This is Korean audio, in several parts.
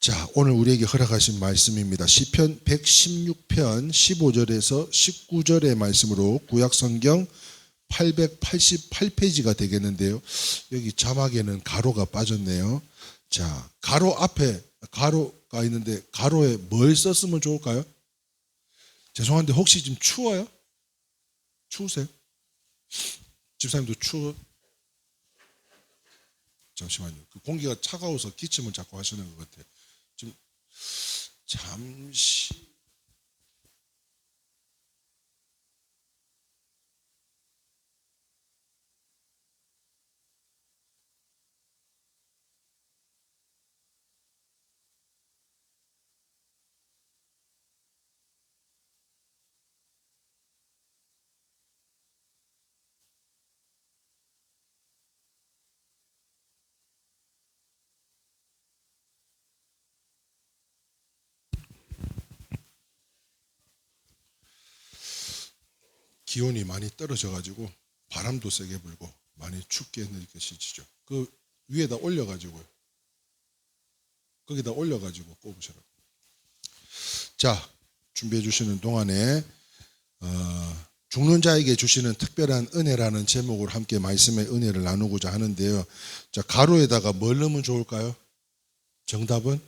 자, 오늘 우리에게 허락하신 말씀입니다. 시편 116편 15절에서 19절의 말씀으로 구약성경 888페이지가 되겠는데요. 여기 자막에는 가로가 빠졌네요. 자, 가로 앞에 가로가 있는데 가로에 뭘 썼으면 좋을까요? 죄송한데 혹시 지금 추워요? 추우세요? 집사님도 잠시만요. 그 공기가 차가워서 기침을 자꾸 하시는 것 같아요. 좀 잠시. 기온이 많이 떨어져 가지고 바람도 세게 불고 많이 춥게 느껴지시죠. 그 위에다 올려가지고요. 거기다 올려가지고 꼽으시라고. 자, 준비해 주시는 동안에 죽는 자에게 주시는 특별한 은혜라는 제목으로 함께 말씀의 은혜를 나누고자 하는데요. 자, 가로에다가 뭘 넣으면 좋을까요? 정답은?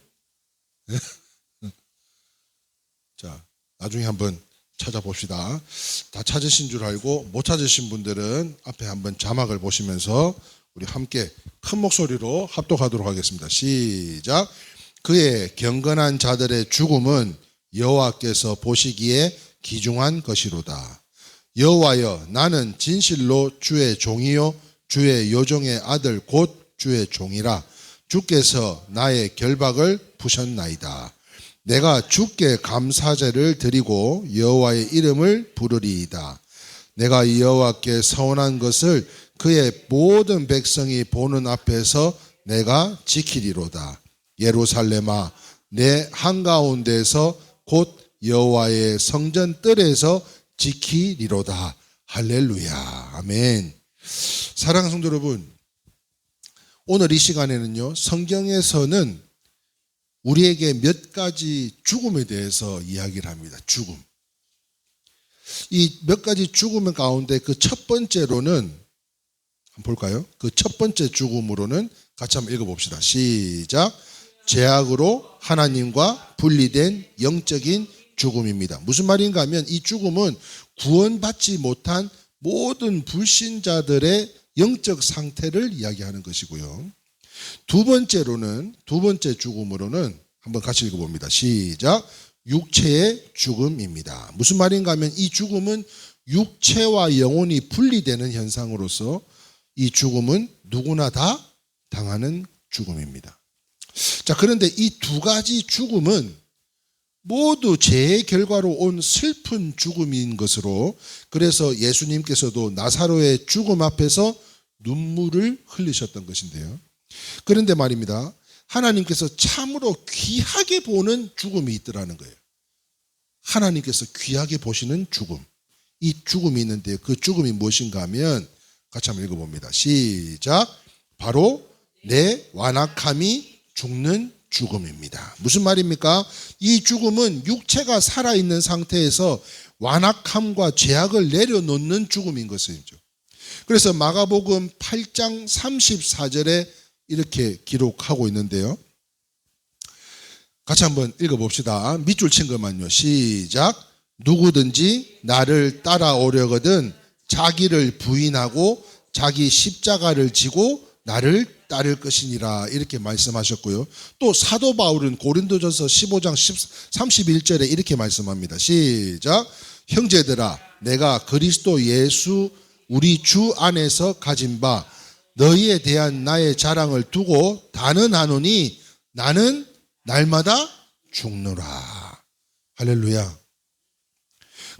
자, 나중에 한번 찾아봅시다. 다 찾으신 줄 알고 못 찾으신 분들은 앞에 한번 자막을 보시면서 우리 함께 큰 목소리로 합독하도록 하겠습니다. 시작. 그의 경건한 자들의 죽음은 여호와께서 보시기에 귀중한 것이로다. 여호와여, 나는 진실로 주의 종이요 주의 요종의 아들 곧 주의 종이라. 주께서 나의 결박을 푸셨나이다. 내가 주께 감사제를 드리고 여호와의 이름을 부르리이다. 내가 여호와께 서원한 것을 그의 모든 백성이 보는 앞에서 내가 지키리로다. 예루살렘아, 내 한가운데서 곧 여호와의 성전 뜰에서 지키리로다. 할렐루야. 아멘. 사랑하는 성도 여러분, 오늘 이 시간에는요, 성경에서는 우리에게 몇 가지 죽음에 대해서 이야기를 합니다. 죽음. 이 몇 가지 죽음 가운데 그 첫 번째로는 한번 볼까요? 그 첫 번째 죽음으로는 같이 한번 읽어봅시다. 시작. 죄악으로 하나님과 분리된 영적인 죽음입니다. 무슨 말인가 하면 이 죽음은 구원받지 못한 모든 불신자들의 영적 상태를 이야기하는 것이고요. 두 번째 죽음으로는 한번 같이 읽어봅니다. 시작. 육체의 죽음입니다. 무슨 말인가 하면 이 죽음은 육체와 영혼이 분리되는 현상으로서 이 죽음은 누구나 다 당하는 죽음입니다. 자, 그런데 이 두 가지 죽음은 모두 죄의 결과로 온 슬픈 죽음인 것으로, 그래서 예수님께서도 나사로의 죽음 앞에서 눈물을 흘리셨던 것인데요. 그런데 말입니다, 하나님께서 참으로 귀하게 보는 죽음이 있더라는 거예요. 하나님께서 귀하게 보시는 죽음, 이 죽음이 있는데 그 죽음이 무엇인가 하면 같이 한번 읽어봅니다. 시작. 바로 내 완악함이 죽는 죽음입니다. 무슨 말입니까? 이 죽음은 육체가 살아있는 상태에서 완악함과 죄악을 내려놓는 죽음인 것이죠. 그래서 마가복음 8장 34절에 이렇게 기록하고 있는데요. 같이 한번 읽어봅시다. 밑줄 친 것만요. 시작. 누구든지 나를 따라오려거든 자기를 부인하고 자기 십자가를 지고 나를 따를 것이니라, 이렇게 말씀하셨고요. 또 사도 바울은 고린도전서 15장 31절에 이렇게 말씀합니다. 시작. 형제들아, 내가 그리스도 예수 우리 주 안에서 가진 바 너희에 대한 나의 자랑을 두고 단언하노니 나는 날마다 죽노라. 할렐루야.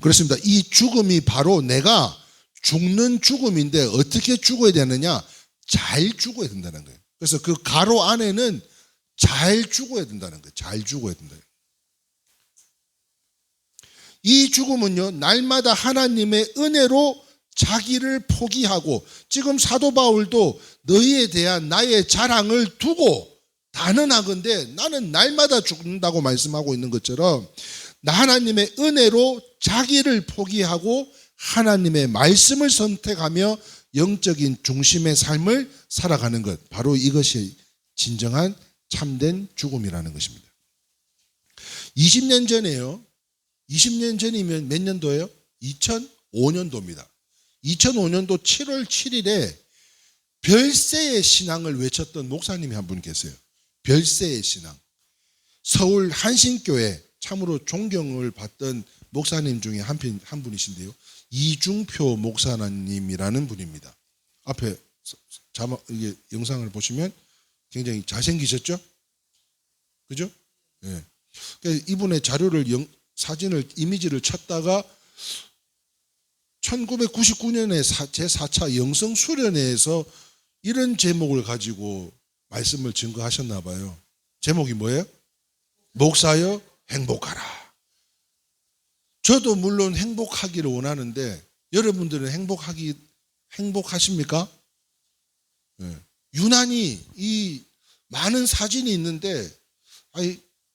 그렇습니다. 이 죽음이 바로 내가 죽는 죽음인데 어떻게 죽어야 되느냐? 잘 죽어야 된다는 거예요. 그래서 그 가로 안에는 잘 죽어야 된다는 거예요. 잘 죽어야 된다. 이 죽음은요, 날마다 하나님의 은혜로 자기를 포기하고, 지금 사도 바울도 너희에 대한 나의 자랑을 두고 단언하건대 나는 날마다 죽는다고 말씀하고 있는 것처럼 하나님의 은혜로 자기를 포기하고 하나님의 말씀을 선택하며 영적인 중심의 삶을 살아가는 것, 바로 이것이 진정한 참된 죽음이라는 것입니다. 20년 전에요. 20년 전이면 몇 년도예요? 2005년도입니다. 2005년도 7월 7일에 별세의 신앙을 외쳤던 목사님이 한 분 계세요. 별세의 신앙. 서울 한신교회 참으로 존경을 받던 목사님 중에 한 분이신데요. 이중표 목사님이라는 분입니다. 앞에 이게 영상을 보시면 굉장히 잘생기셨죠? 그죠? 예. 그러니까 이분의 자료를 사진을 이미지를 찾다가 1999년에 제4차 영성수련회에서 이런 제목을 가지고 말씀을 증거하셨나 봐요. 제목이 뭐예요? 목사여 행복하라. 저도 물론 행복하기를 원하는데 여러분들은 행복하십니까? 네. 유난히 이 많은 사진이 있는데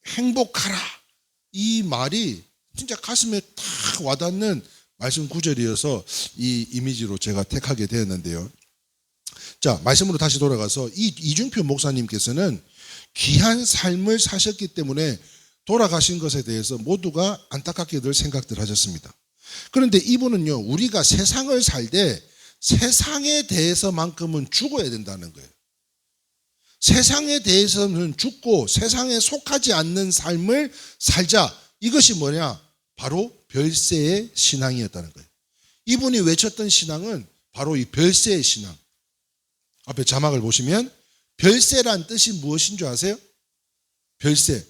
행복하라 이 말이 진짜 가슴에 탁 와닿는 말씀 구절이어서 이 이미지로 제가 택하게 되었는데요. 자, 말씀으로 다시 돌아가서 이중표 목사님께서는 귀한 삶을 사셨기 때문에 돌아가신 것에 대해서 모두가 안타깝게들 생각들 하셨습니다. 그런데 이분은요, 우리가 세상을 살때 세상에 대해서만큼은 죽어야 된다는 거예요. 세상에 대해서는 죽고 세상에 속하지 않는 삶을 살자. 이것이 뭐냐? 바로 별세의 신앙이었다는 거예요. 이분이 외쳤던 신앙은 바로 이 별세의 신앙. 앞에 자막을 보시면 별세란 뜻이 무엇인 줄 아세요? 별세.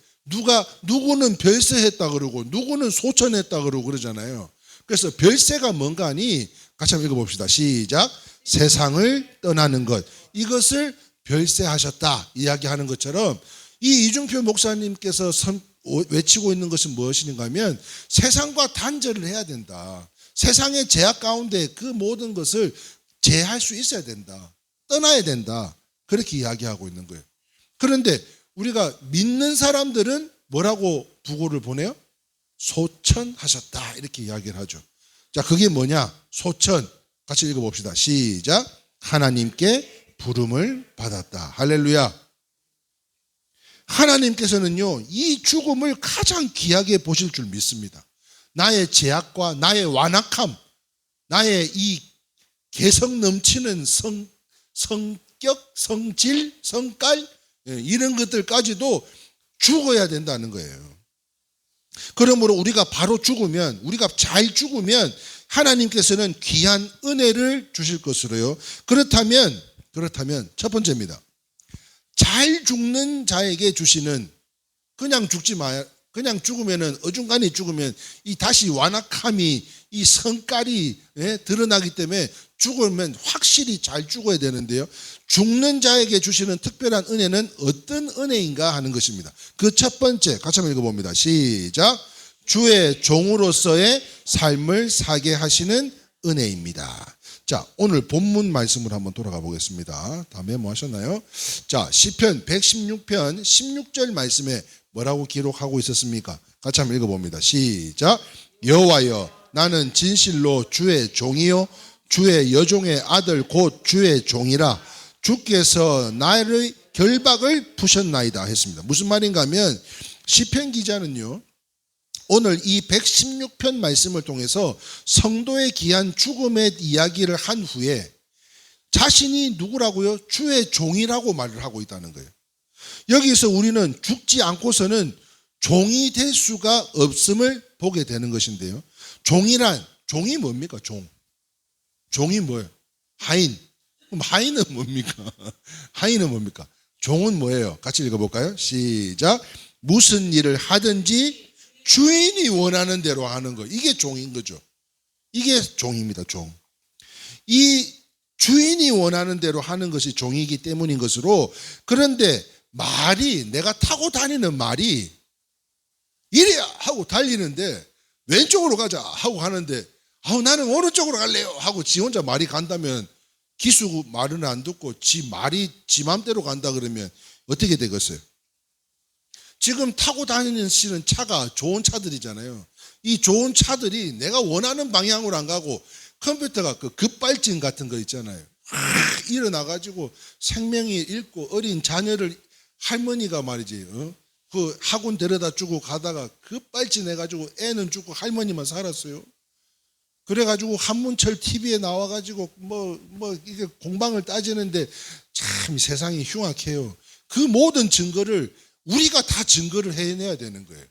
누구는 별세했다 그러고 누구는 소천했다 그러고 그러잖아요. 그래서 별세가 뭔가 하니 같이 한번 읽어봅시다. 시작. 세상을 떠나는 것. 이것을 별세하셨다 이야기하는 것처럼 이 이중표 목사님께서 외치고 있는 것은 무엇인가 하면 세상과 단절을 해야 된다. 세상의 제약 가운데 그 모든 것을 제할 수 있어야 된다. 떠나야 된다. 그렇게 이야기하고 있는 거예요. 그런데 우리가 믿는 사람들은 뭐라고 부고를 보내요? 소천하셨다 이렇게 이야기를 하죠. 자, 그게 뭐냐? 소천. 같이 읽어봅시다. 시작. 하나님께 부름을 받았다. 할렐루야. 하나님께서는요, 이 죽음을 가장 귀하게 보실 줄 믿습니다. 나의 제약과 나의 완악함, 나의 이 개성 넘치는 성격, 성질, 성깔 이런 것들까지도 죽어야 된다는 거예요. 그러므로 우리가 바로 죽으면, 우리가 잘 죽으면 하나님께서는 귀한 은혜를 주실 것으로요. 그렇다면 첫 번째입니다. 잘 죽는 자에게 주시는, 그냥 죽지 마요. 그냥 죽으면은, 어중간히 죽으면 이 다시 완악함이, 이 성깔이 드러나기 때문에 죽으면 확실히 잘 죽어야 되는데요. 죽는 자에게 주시는 특별한 은혜는 어떤 은혜인가 하는 것입니다. 그 첫 번째, 같이 한번 읽어봅니다. 시작. 주의 종으로서의 삶을 사게 하시는 은혜입니다. 자, 오늘 본문 말씀으로 한번 돌아가 보겠습니다. 다 메모하셨나요? 자, 시편 116편 16절 말씀에 뭐라고 기록하고 있었습니까? 같이 한번 읽어봅니다. 시작. 여호와여, 나는 진실로 주의 종이요 주의 여종의 아들 곧 주의 종이라. 주께서 나의 결박을 푸셨나이다 했습니다. 무슨 말인가 하면 시편 기자는요, 오늘 이 116편 말씀을 통해서 성도의 귀한 죽음의 이야기를 한 후에 자신이 누구라고요? 주의 종이라고 말을 하고 있다는 거예요. 여기서 우리는 죽지 않고서는 종이 될 수가 없음을 보게 되는 것인데요. 종이 뭡니까? 종이 뭐예요? 하인. 그럼 하인은 뭡니까? 하인은 뭡니까? 종은 뭐예요? 같이 읽어볼까요? 시작. 무슨 일을 하든지 주인이 원하는 대로 하는 거. 이게 종인 거죠. 이게 종입니다. 종. 이 주인이 원하는 대로 하는 것이 종이기 때문인 것으로, 그런데 내가 타고 다니는 말이 이래야 하고 달리는데 왼쪽으로 가자 하고 하는데 나는 오른쪽으로 갈래요 하고 지 혼자 말이 간다면 기수 말은 안 듣고 지 말이 지 맘대로 간다 그러면 어떻게 되겠어요? 지금 타고 다니는 차가 좋은 차들이잖아요. 이 좋은 차들이 내가 원하는 방향으로 안 가고 컴퓨터가 그 급발진 같은 거 있잖아요. 일어나가지고 생명이 잃고 어린 자녀를 할머니가 말이지 그 학원 데려다 주고 가다가 급발진해가지고 애는 죽고 할머니만 살았어요. 그래가지고 한문철 TV에 나와가지고 이게 공방을 따지는데 참 세상이 흉악해요. 그 모든 증거를 우리가 다 증거를 해내야 되는 거예요.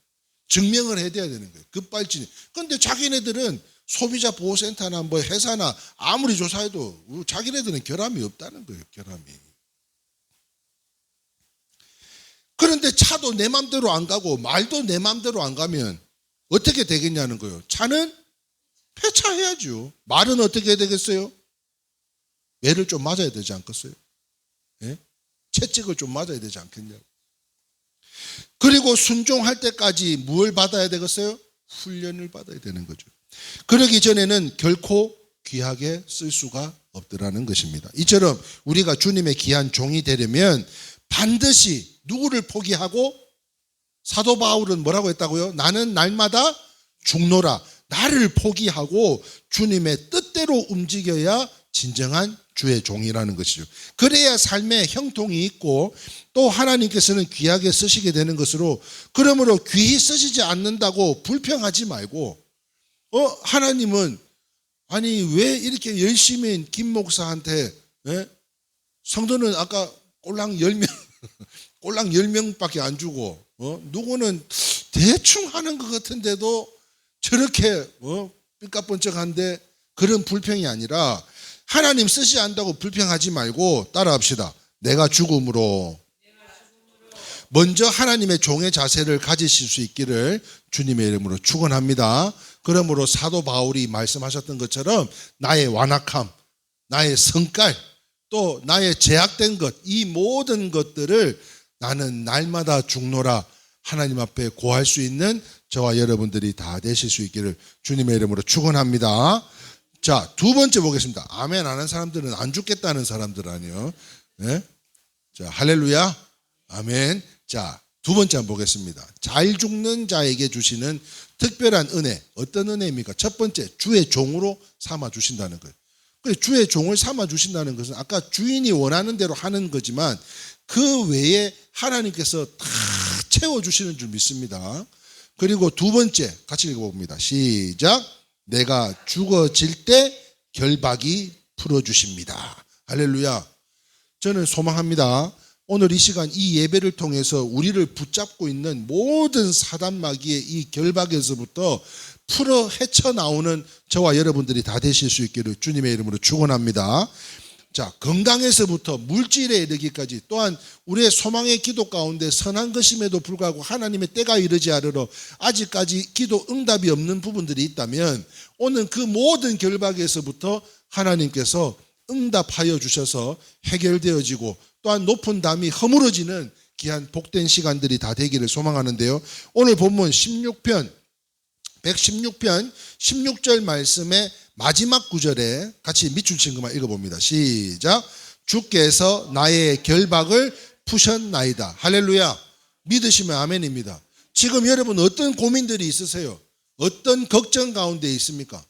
증명을 해야 되는 거예요. 급발진이. 그런데 자기네들은 소비자 보호센터나 회사나 아무리 조사해도 자기네들은 결함이 없다는 거예요. 결함이. 그런데 차도 내 맘대로 안 가고 말도 내 맘대로 안 가면 어떻게 되겠냐는 거예요. 차는 폐차해야죠. 말은 어떻게 해야 되겠어요? 매를 좀 맞아야 되지 않겠어요? 예? 채찍을 좀 맞아야 되지 않겠냐고. 그리고 순종할 때까지 뭘 받아야 되겠어요? 훈련을 받아야 되는 거죠. 그러기 전에는 결코 귀하게 쓸 수가 없더라는 것입니다. 이처럼 우리가 주님의 귀한 종이 되려면 반드시 누구를 포기하고, 사도 바울은 뭐라고 했다고요? 나는 날마다 죽노라. 나를 포기하고 주님의 뜻대로 움직여야 진정한 주의 종이라는 것이죠. 그래야 삶에 형통이 있고 또 하나님께서는 귀하게 쓰시게 되는 것으로, 그러므로 귀히 쓰시지 않는다고 불평하지 말고 하나님은 아니 왜 이렇게 열심히 김 목사한테 성도는 아까 꼴랑 10명 꼴랑 10명밖에 안 주고 누구는 대충 하는 것 같은데도 저렇게 삐까뻔쩍한데, 그런 불평이 아니라 하나님 쓰지 않는다고 불평하지 말고 따라합시다. 내가 죽음으로 먼저 하나님의 종의 자세를 가지실 수 있기를 주님의 이름으로 축원합니다. 그러므로 사도 바울이 말씀하셨던 것처럼 나의 완악함, 나의 성깔, 또 나의 제약된 것, 이 모든 것들을 나는 날마다 죽노라 하나님 앞에 고할 수 있는 저와 여러분들이 다 되실 수 있기를 주님의 이름으로 축원합니다. 자, 두 번째 보겠습니다. 아멘 안 하는 사람들은 안 죽겠다는 사람들 아니요. 네? 자, 할렐루야. 아멘. 자, 두 번째 한번 보겠습니다. 잘 죽는 자에게 주시는 특별한 은혜. 어떤 은혜입니까? 첫 번째, 주의 종으로 삼아 주신다는 거예요. 주의 종을 삼아 주신다는 것은 아까 주인이 원하는 대로 하는 거지만 그 외에 하나님께서 다 채워주시는 줄 믿습니다. 그리고 두 번째 같이 읽어봅니다. 시작. 내가 죽어질 때 결박이 풀어주십니다. 할렐루야. 저는 소망합니다. 오늘 이 시간 이 예배를 통해서 우리를 붙잡고 있는 모든 사단 마귀의 이 결박에서부터 풀어 헤쳐나오는 저와 여러분들이 다 되실 수 있기를 주님의 이름으로 축원합니다. 자, 건강에서부터 물질에 이르기까지, 또한 우리의 소망의 기도 가운데 선한 것임에도 불구하고 하나님의 때가 이르지 않으러 아직까지 기도 응답이 없는 부분들이 있다면 오늘 그 모든 결박에서부터 하나님께서 응답하여 주셔서 해결되어지고 또한 높은 담이 허물어지는 귀한 복된 시간들이 다 되기를 소망하는데요. 오늘 본문 116편 16절 말씀의 마지막 구절에 같이 밑줄 친 것만 읽어봅니다. 시작. 주께서 나의 결박을 푸셨나이다. 할렐루야. 믿으시면 아멘입니다. 지금 여러분 어떤 고민들이 있으세요? 어떤 걱정 가운데 있습니까?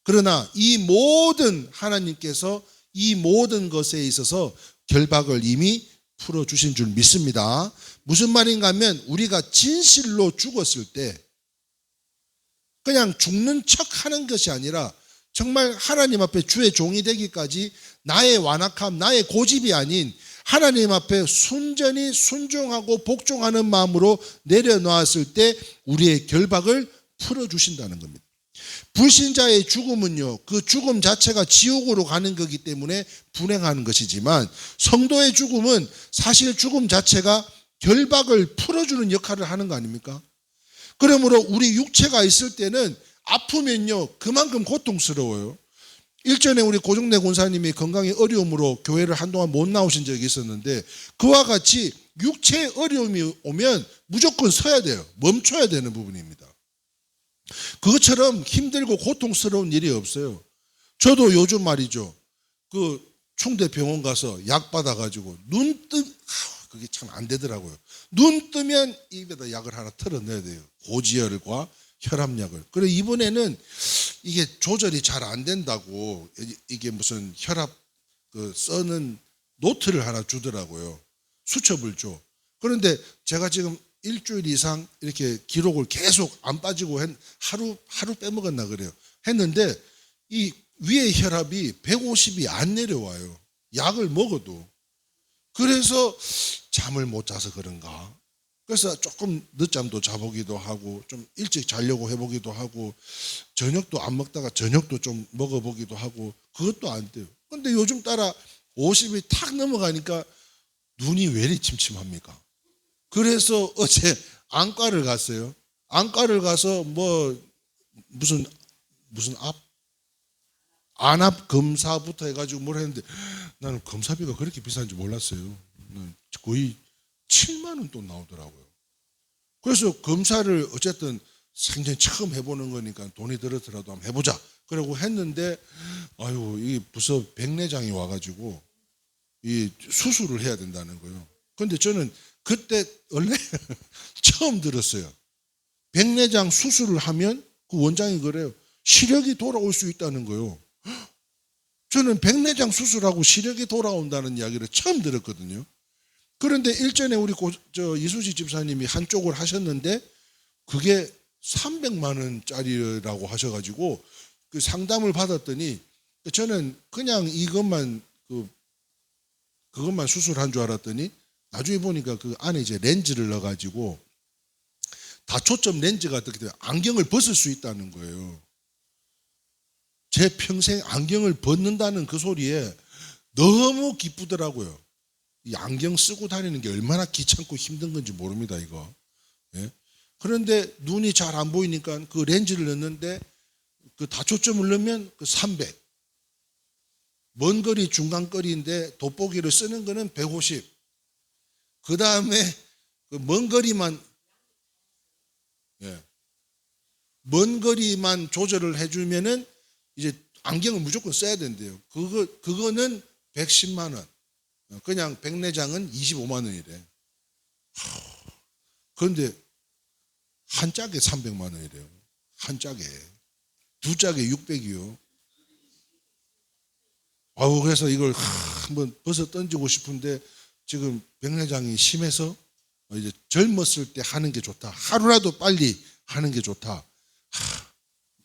그러나 이 모든 하나님께서 이 모든 것에 있어서 결박을 이미 풀어주신 줄 믿습니다. 무슨 말인가 하면 우리가 진실로 죽었을 때 그냥 죽는 척 하는 것이 아니라 정말 하나님 앞에 주의 종이 되기까지 나의 완악함, 나의 고집이 아닌 하나님 앞에 순전히 순종하고 복종하는 마음으로 내려놓았을 때 우리의 결박을 풀어주신다는 겁니다. 불신자의 죽음은요, 그 죽음 자체가 지옥으로 가는 거기 때문에 불행하는 것이지만 성도의 죽음은 사실 죽음 자체가 결박을 풀어주는 역할을 하는 거 아닙니까? 그러므로 우리 육체가 있을 때는 아프면요 그만큼 고통스러워요. 일전에 우리 고종래 권사님이 건강의 어려움으로 교회를 한동안 못 나오신 적이 있었는데 그와 같이 육체의 어려움이 오면 무조건 서야 돼요. 멈춰야 되는 부분입니다. 그것처럼 힘들고 고통스러운 일이 없어요. 저도 요즘 말이죠, 그 충대병원 가서 약 받아가지고 그게 참 안 되더라고요. 눈 뜨면 입에다 약을 하나 털어내야 돼요. 고지혈과 혈압약을. 그래 이번에는 이게 조절이 잘 안 된다고 이게 무슨 혈압 써는 노트를 하나 주더라고요. 수첩을 줘. 그런데 제가 지금 일주일 이상 이렇게 기록을 계속 안 빠지고 하루 빼먹었나 그래요. 했는데 이 위의 혈압이 150이 안 내려와요. 약을 먹어도. 그래서 잠을 못 자서 그런가. 그래서 조금 늦잠도 자보기도 하고 좀 일찍 자려고 해보기도 하고 저녁도 안 먹다가 저녁도 좀 먹어보기도 하고 그것도 안 돼요. 근데 요즘 따라 50이 탁 넘어가니까 눈이 왜 이리 침침합니까? 그래서 어제 안과를 갔어요. 안과를 가서 무슨 안압 검사부터 해가지고 뭘 했는데 나는 검사비가 그렇게 비싼지 몰랐어요. 거의 7만 원 돈 나오더라고요. 그래서 검사를 어쨌든 생전 처음 해보는 거니까 돈이 들었더라도 한번 해보자. 그러고 했는데 아유 이 부서 백내장이 와가지고 이 수술을 해야 된다는 거예요. 그런데 저는 그때 원래 처음 들었어요. 백내장 수술을 하면 그 원장이 그래요. 시력이 돌아올 수 있다는 거예요. 저는 백내장 수술하고 시력이 돌아온다는 이야기를 처음 들었거든요. 그런데 일전에 우리 이수지 집사님이 한쪽을 하셨는데 그게 300만 원짜리라고 하셔가지고 그 상담을 받았더니 저는 그냥 그것만 수술한 줄 알았더니 나중에 보니까 그 안에 이제 렌즈를 넣어가지고 다초점 렌즈가 어떻게 돼요? 안경을 벗을 수 있다는 거예요. 제 평생 안경을 벗는다는 그 소리에 너무 기쁘더라고요. 이 안경 쓰고 다니는 게 얼마나 귀찮고 힘든 건지 모릅니다, 이거. 예? 그런데 눈이 잘 안 보이니까 그 렌즈를 넣는데 그 다초점을 넣으면 그 300. 먼 거리, 중간 거리인데 돋보기를 쓰는 거는 150. 그 다음에 그 먼 거리만 조절을 해주면은 이제 안경을 무조건 써야 된대요. 그거는 110만 원. 그냥 백내장은 25만 원이래. 그런데 한 짝에 300만 원이래요. 한 짝에. 두 짝에 600이요. 그래서 이걸 한번 벗어 던지고 싶은데 지금 백내장이 심해서 이제 젊었을 때 하는 게 좋다. 하루라도 빨리 하는 게 좋다.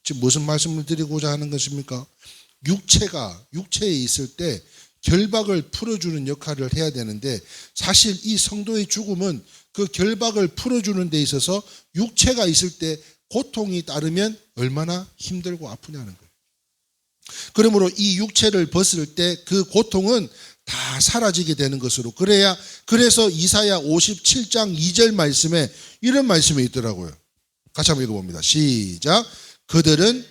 지금 무슨 말씀을 드리고자 하는 것입니까? 육체에 있을 때 결박을 풀어주는 역할을 해야 되는데 사실 이 성도의 죽음은 그 결박을 풀어주는 데 있어서 육체가 있을 때 고통이 따르면 얼마나 힘들고 아프냐는 거예요. 그러므로 이 육체를 벗을 때 그 고통은 다 사라지게 되는 것으로 그래서 이사야 57장 2절 말씀에 이런 말씀이 있더라고요. 같이 한번 읽어봅니다. 시작. 그들은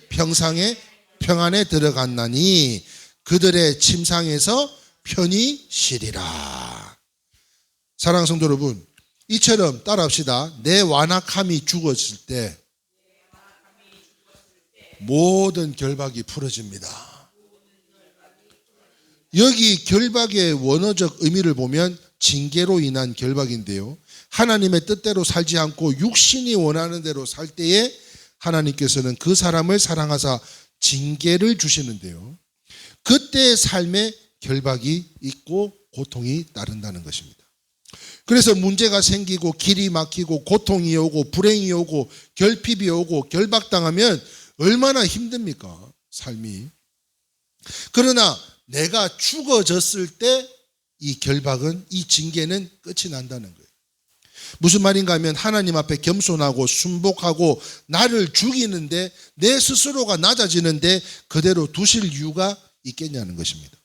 평안에 들어갔나니 그들의 침상에서 편히 쉬리라. 사랑하는 성도 여러분, 이처럼 따라합시다. 내 완악함이 죽었을 때 모든 결박이 풀어집니다. 여기 결박의 원어적 의미를 보면 징계로 인한 결박인데요. 하나님의 뜻대로 살지 않고 육신이 원하는 대로 살 때에 하나님께서는 그 사람을 사랑하사 징계를 주시는데요. 그때의 삶에 결박이 있고 고통이 따른다는 것입니다. 그래서 문제가 생기고 길이 막히고 고통이 오고 불행이 오고 결핍이 오고 결박당하면 얼마나 힘듭니까? 삶이. 그러나 내가 죽어졌을 때 이 결박은, 이 징계는 끝이 난다는 거예요. 무슨 말인가 하면 하나님 앞에 겸손하고 순복하고 나를 죽이는데 내 스스로가 낮아지는데 그대로 두실 이유가 있겠냐는 것입니다.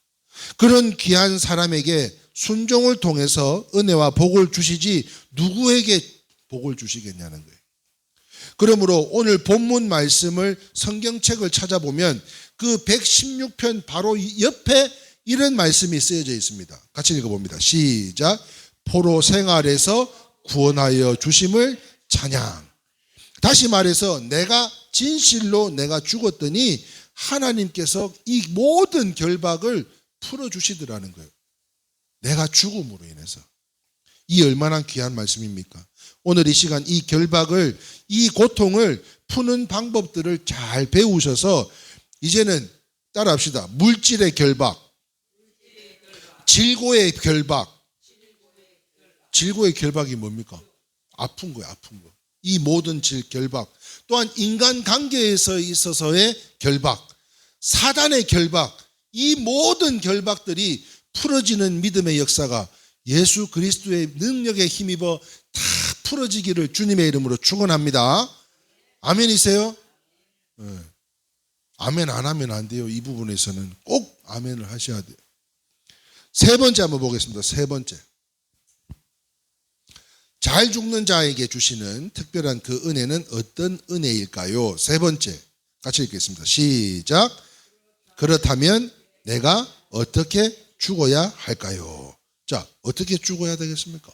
그런 귀한 사람에게 순종을 통해서 은혜와 복을 주시지 누구에게 복을 주시겠냐는 거예요. 그러므로 오늘 본문 말씀을 성경책을 찾아보면 그 116편 바로 옆에 이런 말씀이 쓰여져 있습니다. 같이 읽어봅니다. 시작. 포로 생활에서 구원하여 주심을 찬양. 다시 말해서 내가 진실로 내가 죽었더니 하나님께서 이 모든 결박을 풀어주시더라는 거예요. 내가 죽음으로 인해서. 이 얼마나 귀한 말씀입니까? 오늘 이 시간 이 결박을, 이 고통을 푸는 방법들을 잘 배우셔서 이제는 따라합시다. 물질의 결박, 질고의 결박. 질고의 결박이 뭡니까? 아픈 거예요, 아픈 거. 이 모든 결박. 또한 인간 관계에서 있어서의 결박, 사단의 결박, 이 모든 결박들이 풀어지는 믿음의 역사가 예수 그리스도의 능력에 힘입어 다 풀어지기를 주님의 이름으로 축원합니다. 아멘이세요? 네. 아멘 안 하면 안 돼요. 이 부분에서는 꼭 아멘을 하셔야 돼요. 세 번째 한번 보겠습니다. 세 번째. 잘 죽는 자에게 주시는 특별한 그 은혜는 어떤 은혜일까요? 세 번째. 같이 읽겠습니다. 시작. 그렇다면 내가 어떻게 죽어야 할까요? 자, 어떻게 죽어야 되겠습니까?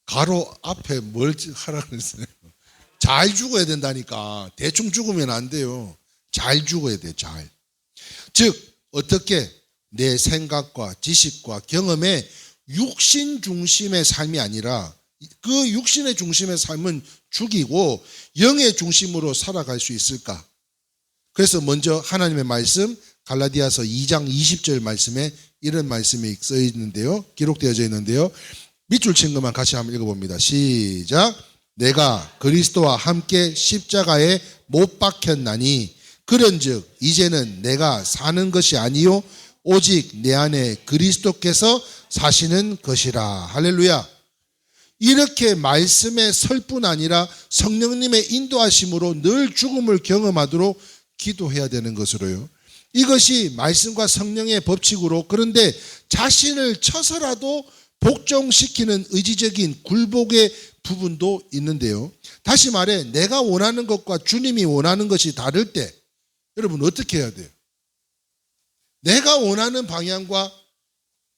가로 앞에 뭘 하라고 그랬어요? 잘 죽어야 된다니까. 대충 죽으면 안 돼요. 잘 죽어야 돼요. 잘. 즉 어떻게 내 생각과 지식과 경험에 육신 중심의 삶이 아니라 그 육신의 중심의 삶은 죽이고 영의 중심으로 살아갈 수 있을까? 그래서 먼저 하나님의 말씀 갈라디아서 2장 20절 말씀에 이런 말씀이 써 있는데요. 기록되어져 있는데요. 밑줄 친 것만 같이 한번 읽어봅니다. 시작. 내가 그리스도와 함께 십자가에 못 박혔나니 그런즉 이제는 내가 사는 것이 아니요 오직 내 안에 그리스도께서 사시는 것이라. 할렐루야. 이렇게 말씀에 설 뿐 아니라 성령님의 인도하심으로 늘 죽음을 경험하도록 기도해야 되는 것으로요. 이것이 말씀과 성령의 법칙으로, 그런데 자신을 쳐서라도 복종시키는 의지적인 굴복의 부분도 있는데요. 다시 말해 내가 원하는 것과 주님이 원하는 것이 다를 때 여러분 어떻게 해야 돼요? 내가 원하는 방향과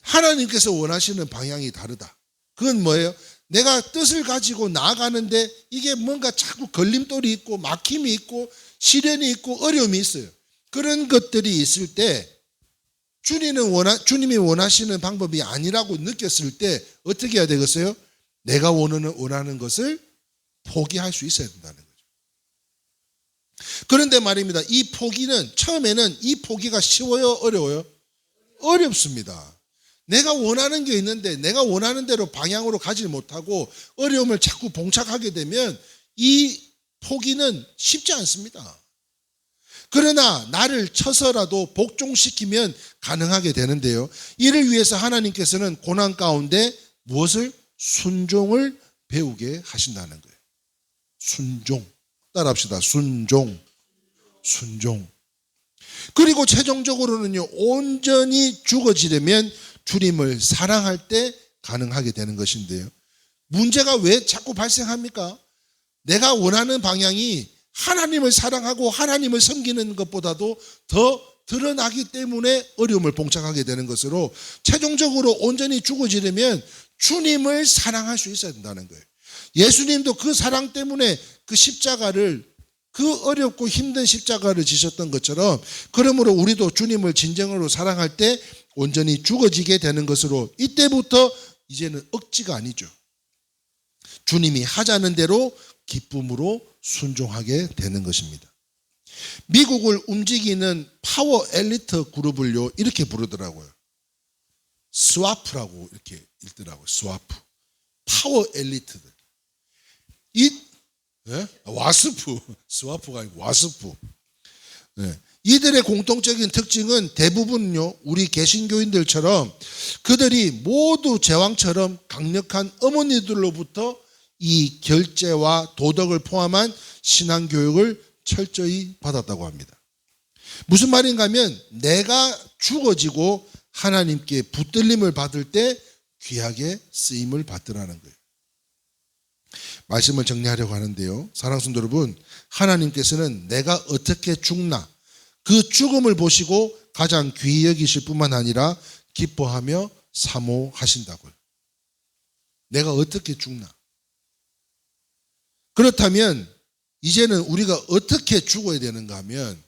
하나님께서 원하시는 방향이 다르다. 그건 뭐예요? 내가 뜻을 가지고 나아가는데 이게 뭔가 자꾸 걸림돌이 있고 막힘이 있고 시련이 있고 어려움이 있어요. 그런 것들이 있을 때 주님이 원하시는 방법이 아니라고 느꼈을 때 어떻게 해야 되겠어요? 내가 원하는 것을 포기할 수 있어야 된다는 거죠. 그런데 말입니다. 이 포기는 처음에는 이 포기가 쉬워요? 어려워요? 어렵습니다. 내가 원하는 게 있는데 내가 원하는 대로 방향으로 가지 못하고 어려움을 자꾸 봉착하게 되면 이 포기는 쉽지 않습니다. 그러나 나를 쳐서라도 복종시키면 가능하게 되는데요. 이를 위해서 하나님께서는 고난 가운데 무엇을? 순종을 배우게 하신다는 거예요. 순종. 따라합시다. 순종. 순종. 그리고 최종적으로는요, 온전히 죽어지려면 주님을 사랑할 때 가능하게 되는 것인데요. 문제가 왜 자꾸 발생합니까? 내가 원하는 방향이 하나님을 사랑하고 하나님을 섬기는 것보다도 더 드러나기 때문에 어려움을 봉착하게 되는 것으로 최종적으로 온전히 죽어지려면 주님을 사랑할 수 있어야 된다는 거예요. 예수님도 그 사랑 때문에 그 십자가를, 그 어렵고 힘든 십자가를 지셨던 것처럼, 그러므로 우리도 주님을 진정으로 사랑할 때 온전히 죽어지게 되는 것으로 이때부터 이제는 억지가 아니죠. 주님이 하자는 대로 기쁨으로 순종하게 되는 것입니다. 미국을 움직이는 파워 엘리트 그룹을요 이렇게 부르더라고요. 스와프라고 이렇게 읽더라고요. 스와프. 파워 엘리트들. 와스프. 스와프가 아니고 와스프. 네. 이들의 공통적인 특징은 대부분요 우리 개신교인들처럼 그들이 모두 제왕처럼 강력한 어머니들로부터 이 결제와 도덕을 포함한 신앙교육을 철저히 받았다고 합니다. 무슨 말인가 하면 내가 죽어지고 하나님께 붙들림을 받을 때 귀하게 쓰임을 받더라는 거예요. 말씀을 정리하려고 하는데요. 사랑하는 성도 여러분, 하나님께서는 내가 어떻게 죽나 그 죽음을 보시고 가장 귀히 여기실 뿐만 아니라 기뻐하며 사모하신다고요. 내가 어떻게 죽나. 그렇다면 이제는 우리가 어떻게 죽어야 되는가 하면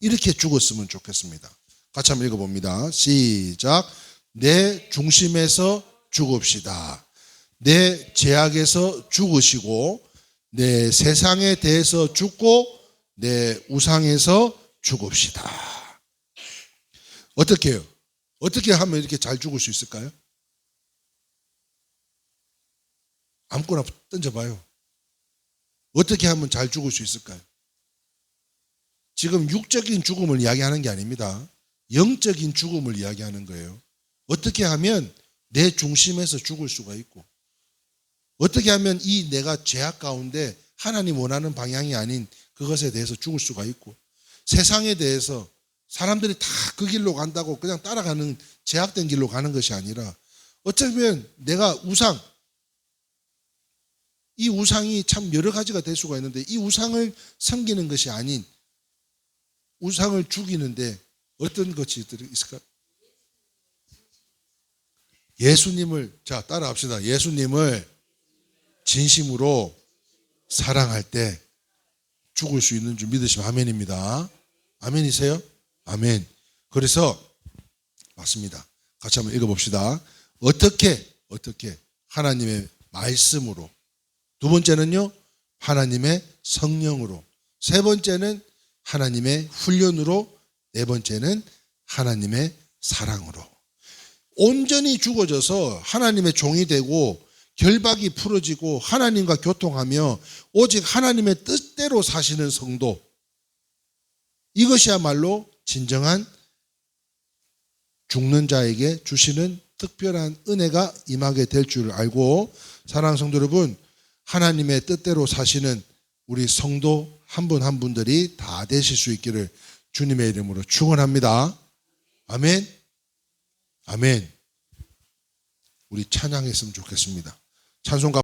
이렇게 죽었으면 좋겠습니다. 같이 한번 읽어봅니다. 시작. 내 중심에서 죽읍시다. 내 죄악에서 죽으시고 내 세상에 대해서 죽고 내 우상에서 죽읍시다. 어떻게 해요? 어떻게 하면 이렇게 잘 죽을 수 있을까요? 아무거나 던져봐요. 어떻게 하면 잘 죽을 수 있을까요? 지금 육적인 죽음을 이야기하는 게 아닙니다. 영적인 죽음을 이야기하는 거예요. 어떻게 하면 내 중심에서 죽을 수가 있고, 어떻게 하면 이 내가 죄악 가운데 하나님 원하는 방향이 아닌 그것에 대해서 죽을 수가 있고, 세상에 대해서 사람들이 다 그 길로 간다고 그냥 따라가는 죄악된 길로 가는 것이 아니라, 어쩌면 내가 이 우상이 참 여러 가지가 될 수가 있는데, 이 우상을 섬기는 것이 아닌 우상을 죽이는데 어떤 것이 있을까? 예수님을, 자, 따라합시다. 예수님을 진심으로 사랑할 때 죽을 수 있는 줄 믿으시면 아멘입니다. 아멘이세요? 아멘. 그래서 맞습니다. 같이 한번 읽어봅시다. 어떻게 하나님의 말씀으로, 두 번째는요 하나님의 성령으로, 세 번째는 하나님의 훈련으로, 네 번째는 하나님의 사랑으로 온전히 죽어져서 하나님의 종이 되고 결박이 풀어지고 하나님과 교통하며 오직 하나님의 뜻대로 사시는 성도, 이것이야말로 진정한 죽는 자에게 주시는 특별한 은혜가 임하게 될 줄 알고, 사랑하는 성도 여러분, 하나님의 뜻대로 사시는 우리 성도 한 분 한 분들이 다 되실 수 있기를 주님의 이름으로 축원합니다. 아멘. 아멘. 우리 찬양했으면 좋겠습니다. 찬송가